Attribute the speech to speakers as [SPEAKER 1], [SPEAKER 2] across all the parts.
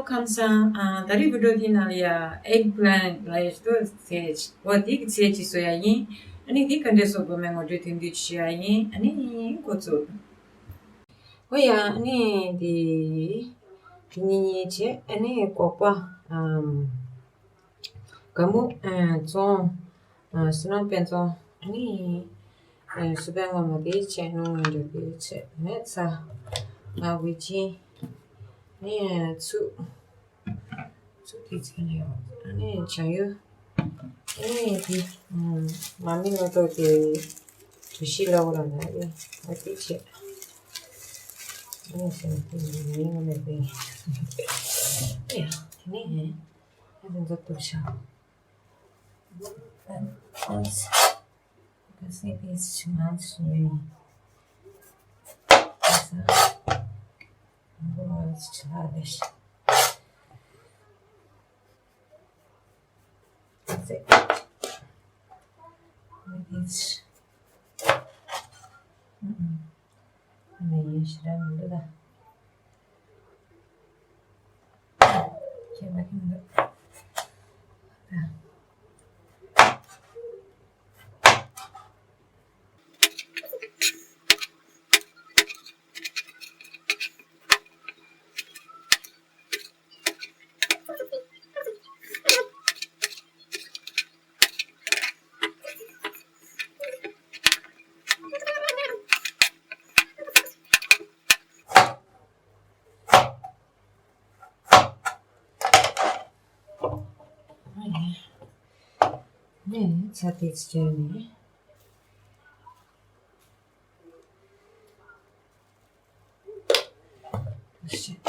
[SPEAKER 1] 감사. Dari Budohinalia, eggplant, like those stage. What dig sage is soyayin, and it can do so women or duty in the chiayin, and any koto. We are any the Tiniche, any copa, Gamu, and so, snow pencil, any. Subengwa magiche no ndo biche metsa mawichi ni tu kitene ani chayo ni di mami no to ke tushila ora na ye atiche ni senti ni no me be ya ni haven't got to show because maybe it's too much new it's childish. That's it. Maybe it's maybe should I do that? Okay, I can do that. Yeah, it's had its journey. Shit.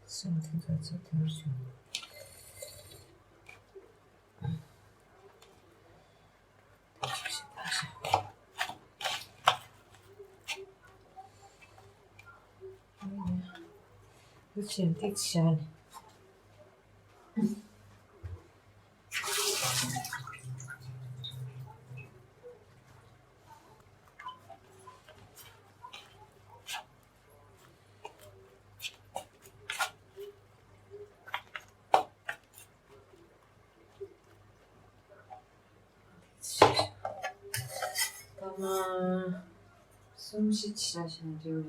[SPEAKER 1] Something that's attention. Which addiction? 숨쉬 지나시는 중에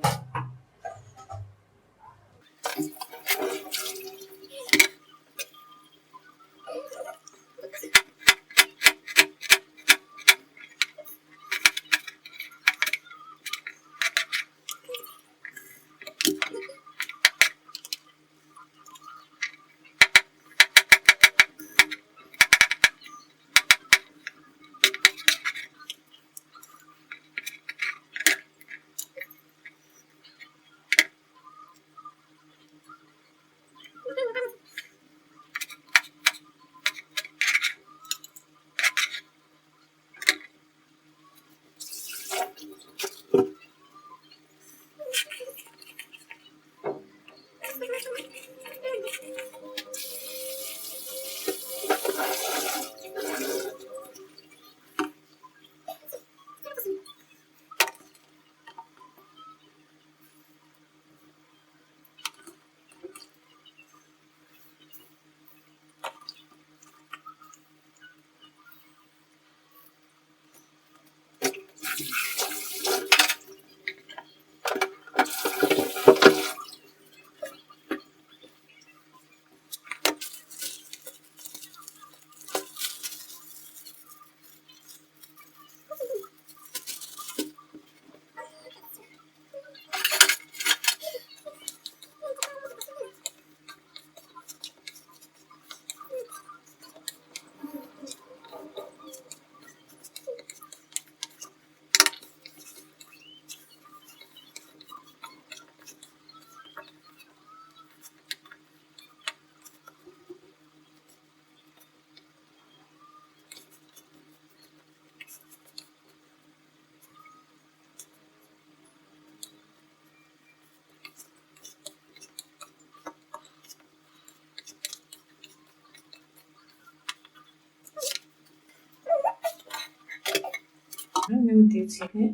[SPEAKER 1] 뒤치게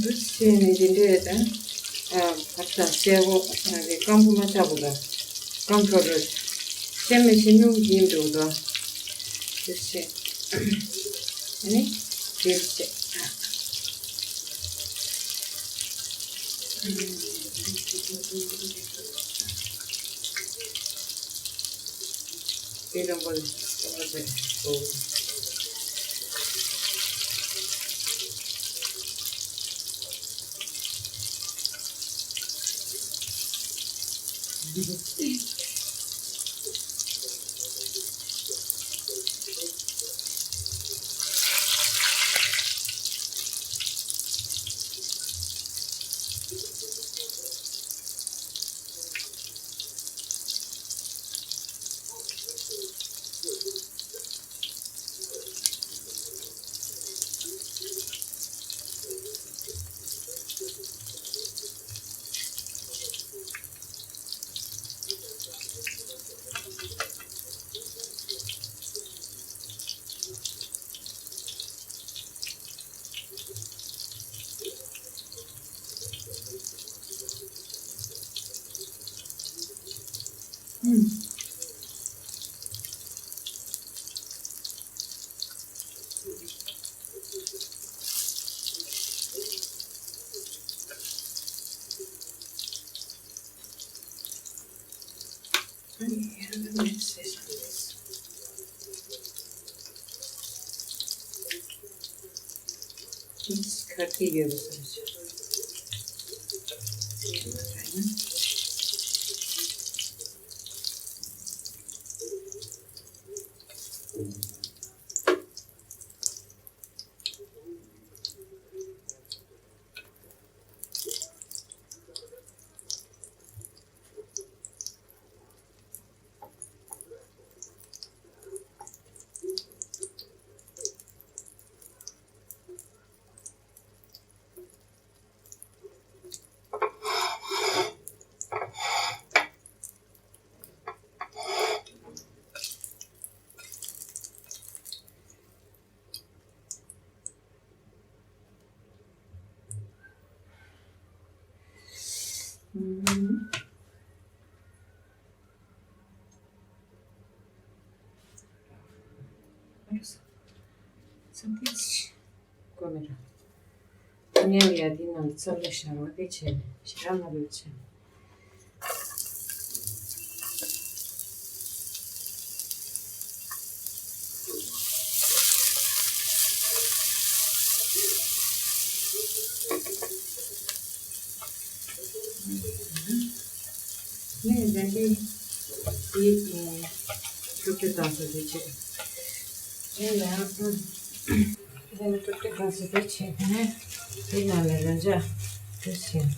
[SPEAKER 1] 그치 이제 갖다 세고 깜부만 잡으다 깜부를 세면 신용 기임도다 그치 아니 그치 이런 걸 써가지고 Biz kırk yiyoruz. Смотрите, камера. Мне один целый шарик, видите, шарик видите. Не, дали и что-то там видите. Then put the consideration in a manager. This here.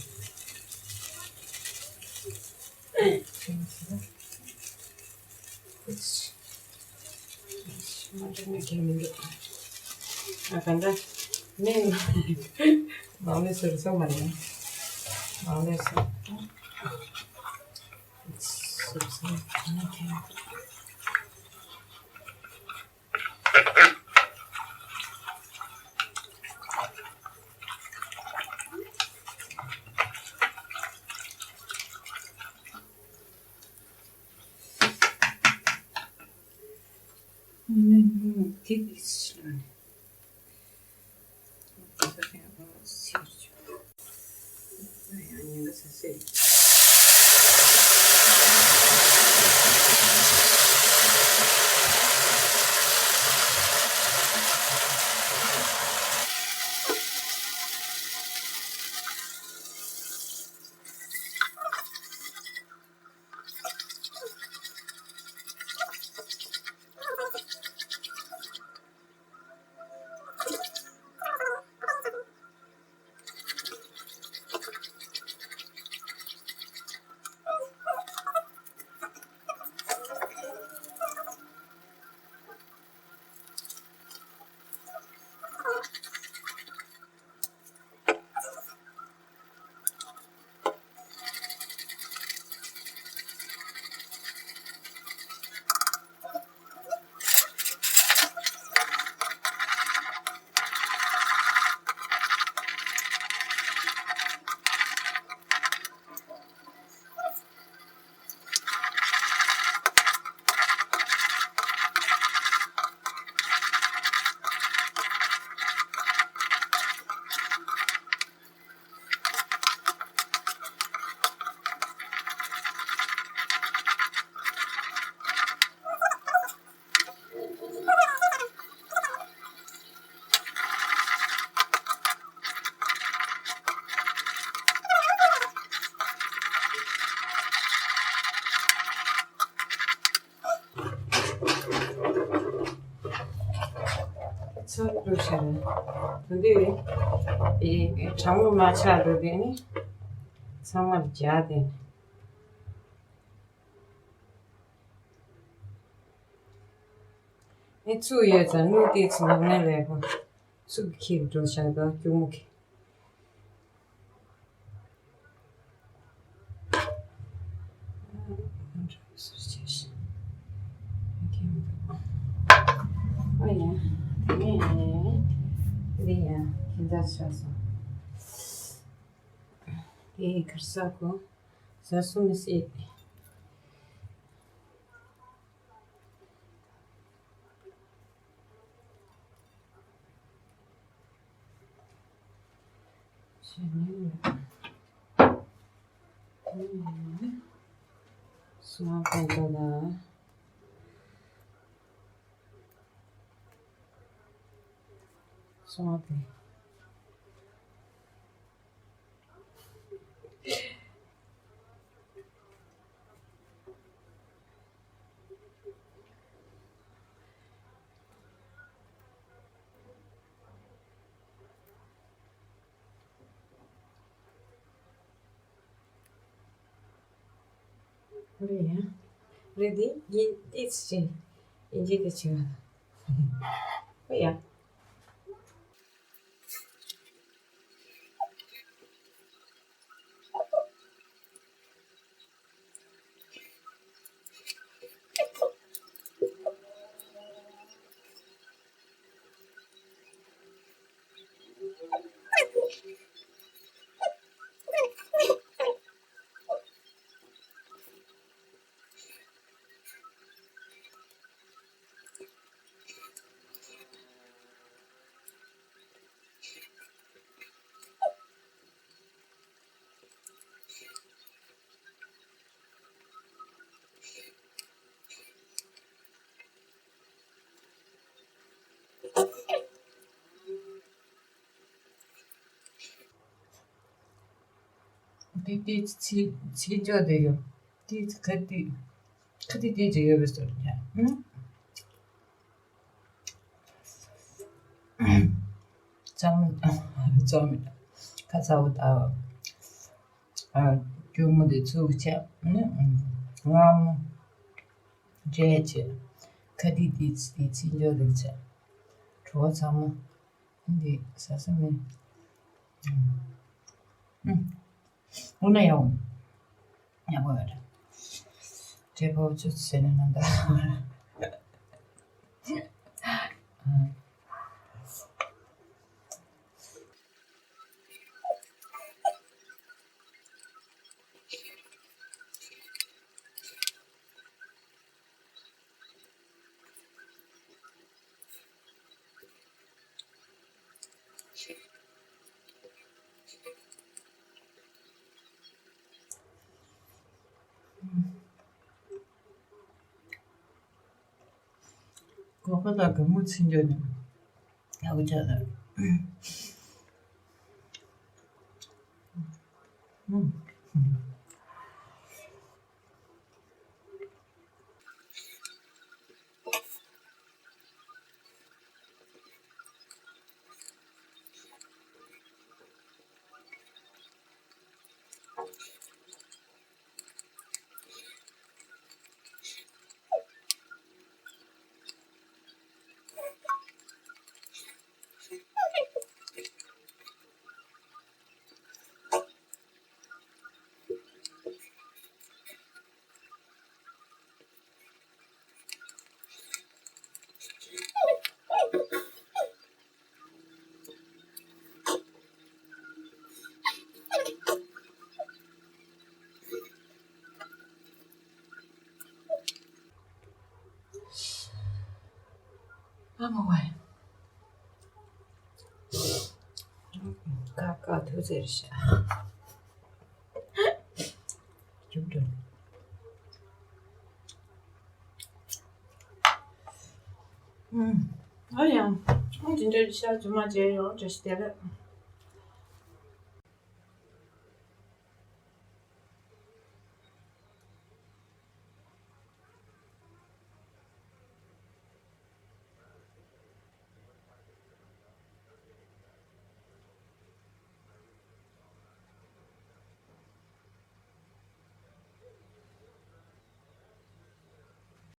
[SPEAKER 1] It's not making me look. I can that name. Always or somebody. Always. It's so okay. Keep it slow. 첫 그릇이네. 근데 이 장모 마차도 되니 정말 자대. 이 추위에서 눈이 지나는 레고 숙기 조샤가 교목이. 괜찮았어. 이 글싸고 자수미스 Soğan soğan buraya. Ready? It's ince geçiyor. Buraya. Di 지져 돼요. 디 그디 디져요 벌써. 응? 좀 가사오다. 교무대 주차. 제제 그디 지져 되죠. 좋아 참. 근데 사슴이 오늘요. 야 뭐야? 제가 주세는 한다. 그거보다 너무 친절해. 여기잖아. 먹어요. 까까 도저리샤. 좀좀. 아니야. 진짜 진짜 좀 맞아요. 저 시대를.